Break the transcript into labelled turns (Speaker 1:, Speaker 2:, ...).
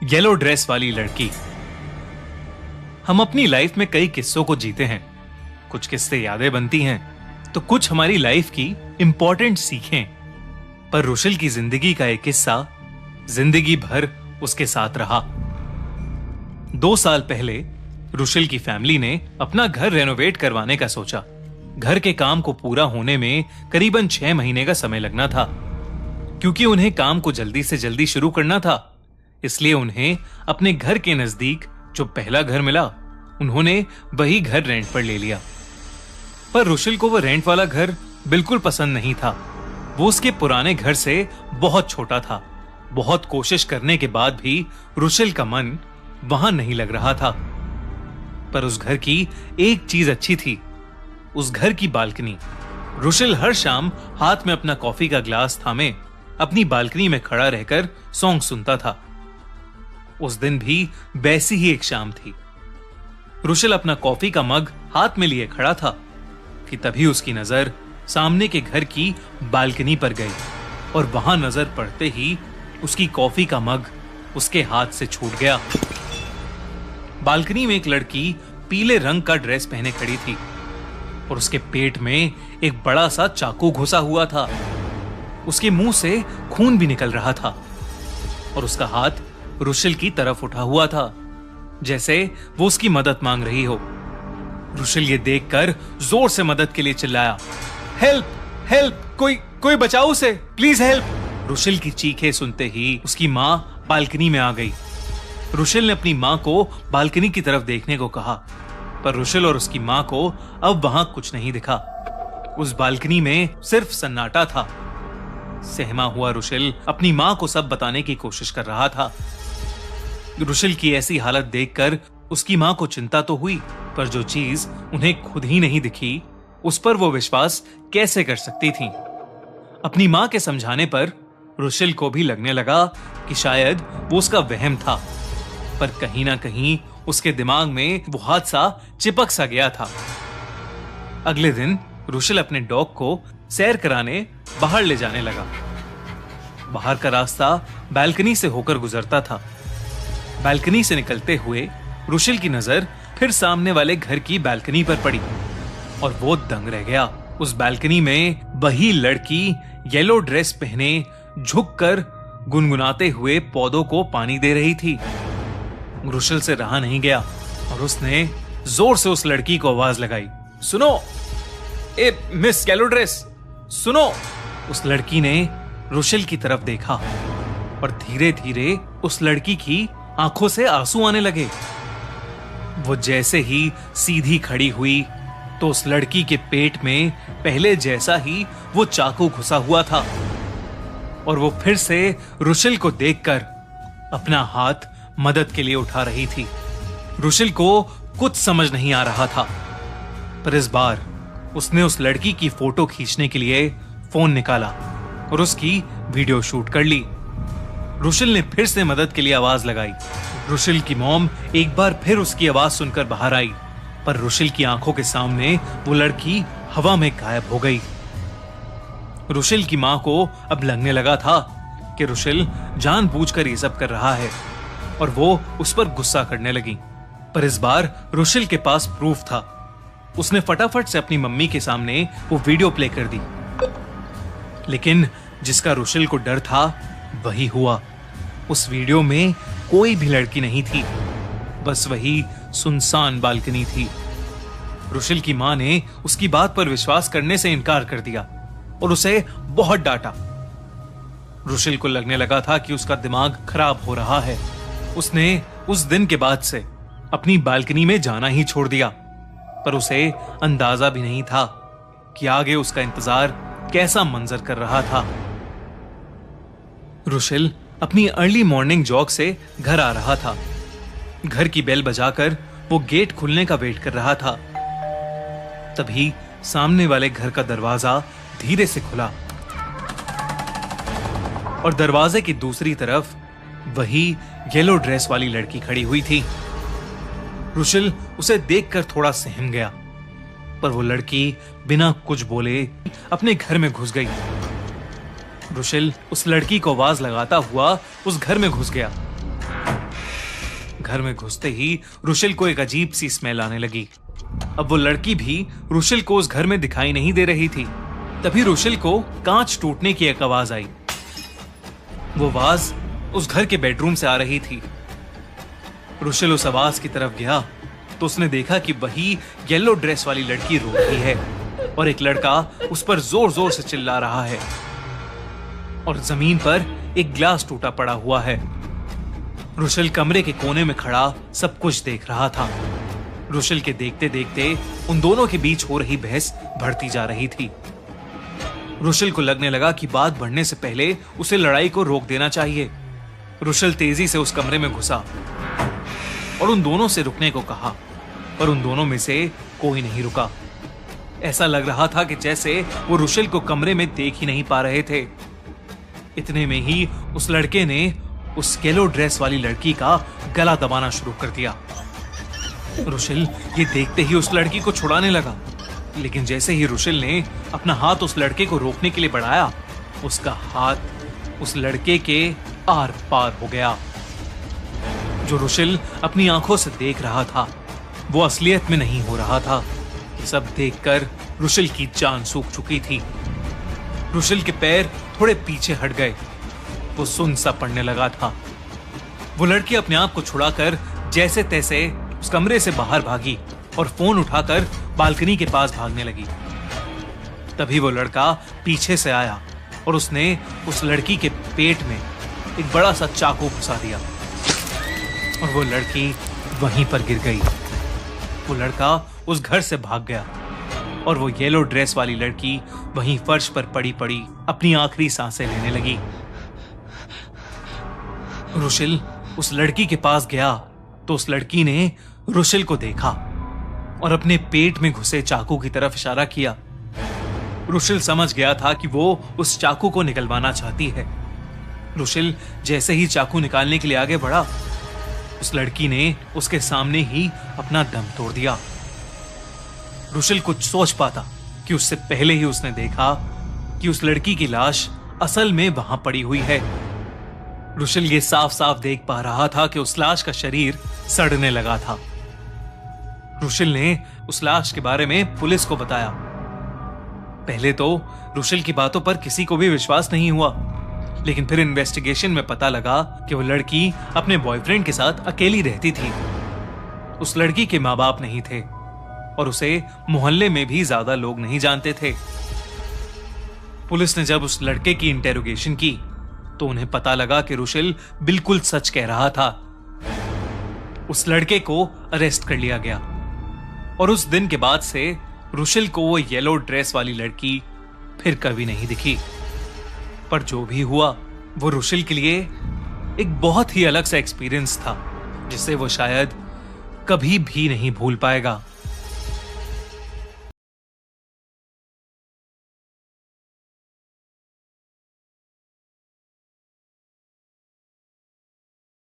Speaker 1: Yellow dress वाली लड़की। हम अपनी लाइफ में कई किस्सों को जीते हैं। कुछ किस्से यादें बनती हैं तो कुछ हमारी लाइफ की इंपॉर्टेंट सीखें। पर रुशिल की जिंदगी का एक किस्सा जिंदगी भर उसके साथ रहा। 2 साल पहले रुशिल की फैमिली ने अपना घर रेनोवेट करवाने का सोचा। घर के काम को पूरा होने में करीबन 6 महीने का समय लगना था। क्योंकि उन्हें काम को जल्दी से जल्दी शुरू करना था, इसलिए उन्हें अपने घर के नजदीक जो पहला घर मिला, उन्होंने वही घर रेंट पर ले लिया। पर रुशिल को वो रेंट वाला घर बिल्कुल पसंद नहीं था। वो उसके पुराने घर से बहुत छोटा था। बहुत कोशिश करने के बाद भी रुशिल का मन वहां नहीं लग रहा था। पर उस घर की एक चीज अच्छी थी, उस घर की बालकनी। रुशिल हर शाम हाथ में अपना कॉफी का ग्लास थामे अपनी बालकनी में खड़ा रहकर सॉन्ग सुनता था। उस दिन भी वैसी ही एक शाम थी। रुशिल अपना कॉफी का मग हाथ में लिए खड़ा था कि तभी उसकी नजर सामने के घर की बालकनी पर गई और वहां नजर पड़ते ही उसकी कॉफी का मग उसके हाथ से छूट गया। बालकनी में एक लड़की पीले रंग का ड्रेस पहने खड़ी थी और उसके पेट में एक बड़ा सा चाकू घुसा हुआ था। उसके मुंह से खून भी निकल रहा था और उसका हाथ रुशिल की तरफ उठा हुआ था, जैसे वो उसकी मदद मांग रही हो। रुशिल ये देखकर जोर से मदद के लिए चिल्लाया, हेल्प हेल्प, कोई बचाओ उसे, प्लीज हेल्प। रुशिल की चीखें सुनते ही उसकी मां बालकनी में आ गई। रुशिल ने अपनी मां को बालकनी की तरफ देखने को कहा, पर रुशिल और उसकी मां को अब वहां कुछ नहीं दिखा। उस बालकनी में सिर्फ सन्नाटा था। सहमा हुआ रुशिल अपनी मां को सब बताने की कोशिश कर रहा था। रुशिल की ऐसी हालत देखकर उसकी मां को चिंता तो हुई, पर जो चीज उन्हें खुद ही नहीं दिखी, उस पर वो विश्वास कैसे कर सकती थीं? अपनी मां के समझाने पर रुशिल को भी लगने लगा कि शायद वो उसका वहम था, पर कहीं ना कहीं उसके दिमाग में वो हादसा चिपक सा गया था। अगले दिन रुशिल अपने डॉग को सैर कराने बाहर ले जाने लगा। बाहर का रास्ता बालकनी से होकर गुजरता था। बालकनी से निकलते हुए रुशिल की नजर फिर सामने वाले घर की बालकनी पर पड़ी और वो दंग रह गया। उस बालकनी में वही लड़की येलो ड्रेस पहने झुककर गुनगुनाते हुए पौधों को पानी दे रही थी। रुशिल से रहा नहीं गया और उसने जोर से उस लड़की को आवाज लगाई, सुनो ए मिस येलो ड्रेस, सुनो। उस लड़की ने रुशिल की तरफ देखा और धीरे धीरे उस लड़की की आंखों से आंसू आने लगे। वो जैसे ही सीधी खड़ी हुई तो उस लड़की के पेट में पहले जैसा ही वो चाकू घुसा हुआ था और वो फिर से रुशिल को देखकर अपना हाथ मदद के लिए उठा रही थी। रुशिल को कुछ समझ नहीं आ रहा था, पर इस बार उसने उस लड़की की फोटो खींचने के लिए फोन निकाला और उसकी वीडियो शूट कर ली। रुशिल ने फिर से मदद के लिए आवाज लगाई। रुशिल की मॉम एक बार फिर उसकी आवाज सुनकर बाहर आई, पर रुशिल की आंखों के सामने वो लड़की हवा में गायब हो गई। रुशिल की मां को अब लगने लगा था कि रुशिल जानबूझकर ये सब कर रहा है और वो उस पर गुस्सा करने लगी। पर इस बार रुशिल के पास प्रूफ था। उसने फटाफट से अपनी मम्मी के सामने वो वीडियो प्ले कर दी। लेकिन जिसका रुशिल को डर था वही हुआ। उस वीडियो में कोई भी लड़की नहीं थी, बस वही सुनसान बालकनी थी। रुशिल की मां ने उसकी बात पर विश्वास करने से इनकार कर दिया और उसे बहुत डांटा। रुशिल को लगने लगा था कि उसका दिमाग खराब हो रहा है। उसने उस दिन के बाद से अपनी बालकनी में जाना ही छोड़ दिया, पर उसे अंदाजा भी नहीं था कि आगे उसका इंतजार कैसा मंजर कर रहा था। रुशिल अपनी अर्ली मॉर्निंग जॉग से घर आ रहा था। घर की बेल बजाकर वो गेट खुलने का वेट कर रहा था। तभी सामने वाले घर का दरवाजा धीरे से खुला और दरवाजे की दूसरी तरफ वही येलो ड्रेस वाली लड़की खड़ी हुई थी। रुशिल उसे देखकर थोड़ा सहम गया, पर वो लड़की बिना कुछ बोले अपने घर में घुस गई। रुशिल उस लड़की को आवाज लगाता हुआ उस घर में घुस गया। घर में घुसते ही रुशेल को एक अजीब सी स्मेल आने लगी। अब वो लड़की भी रुशेल को उस घर में दिखाई नहीं दे रही थी। तभी रुशेल को कांच टूटने की एक आवाज आई। वो आवाज उस घर के बेडरूम से आ रही थी। रुशेल उस आवाज की तरफ गया तो उसने देखा कि वही येलो ड्रेस वाली लड़की रो रही है और एक लड़का उस पर जोर जोर से चिल्ला रहा है और जमीन पर एक ग्लास टूटा पड़ा हुआ है। रुशेल कमरे के कोने में खड़ा सब कुछ देख रहा था। रुशेल के देखते देखते उन दोनों के बीच हो रही बहस बढ़ती जा रही थी। रुशेल को लगने लगा कि बात बढ़ने से पहले उसे लड़ाई को रोक देना चाहिए। रुशेल तेजी से उस कमरे में घुसा और उन दोनों से रुकने को कहा, पर उन दोनों में से कोई नहीं रुका। ऐसा लग रहा था कि जैसे वो रुशेल को कमरे में देख ही नहीं पा रहे थे। इतने में ही उस लड़के ने उस येलो ड्रेस वाली लड़की का गला दबाना शुरू कर दिया। रुशेल ये देखते ही उस लड़की को छुड़ाने लगा, लेकिन जैसे ही रुशेल ने अपना हाथ उस लड़के को रोकने के लिए बढ़ाया, उसका हाथ उस लड़के के आर पार हो गया। जो रुशेल अपनी आंखों से देख रहा था वो असलियत में नहीं हो रहा था। सब देखकर रुशेल की जान सूख चुकी थी। रुशेल के पैर थोड़े पीछे हट गए। वो सुन सा पड़ने लगा था। वो लड़की अपने आप को छुड़ाकर जैसे तैसे उस कमरे से बाहर भागी और फोन उठाकर बालकनी के पास भागने लगी। तभी वो लड़का पीछे से आया और उसने उस लड़की के पेट में एक बड़ा सा चाकू घुसा दिया और वो लड़की वहीं पर गिर गई। वो लड़का उस घर से भाग गया और वो येलो ड्रेस वाली लड़की वहीं फर्श पर पड़ी पड़ी अपनी आखिरी सांसें लेने लगी। रुशेल उस लड़की के पास गया तो उस लड़की ने रुशेल को देखा और अपने पेट में घुसे चाकू की तरफ इशारा किया। रुशेल समझ गया था कि वो उस चाकू को निकलवाना चाहती है। रुशेल जैसे ही चाकू निकालने के लिए आगे बढ़ा, उस लड़की ने उसके सामने ही अपना दम तोड़ दिया। रुशेल कुछ सोच पाता कि उससे पहले ही उसने देखा कि उस लड़की की लाश असल में वहां पड़ी हुई है। रुशेल ये साफ साफ देख पा रहा था कि उस लाश का शरीर सड़ने लगा था। रुशेल ने उस लाश के बारे में पुलिस को बताया। पहले तो रुशेल की बातों पर किसी को भी विश्वास नहीं हुआ, लेकिन फिर इन्वेस्टिगेशन में पता लगा कि वो लड़की अपने बॉयफ्रेंड के साथ अकेली रहती थी। उस लड़की के माँ बाप नहीं थे और उसे मोहल्ले में भी ज्यादा लोग नहीं जानते थे। पुलिस ने जब उस लड़के की इंटेरोगेशन की तो उन्हें पता लगा कि रुशेल बिल्कुल सच कह रहा था। उस लड़के को अरेस्ट कर लिया गया और उस दिन के बाद से रुशेल को वो येलो ड्रेस वाली लड़की फिर कभी नहीं दिखी। पर जो भी हुआ वो रुशेल के लिए एक बहुत ही अलग सा एक्सपीरियंस था, जिसे वो शायद कभी भी नहीं भूल पाएगा।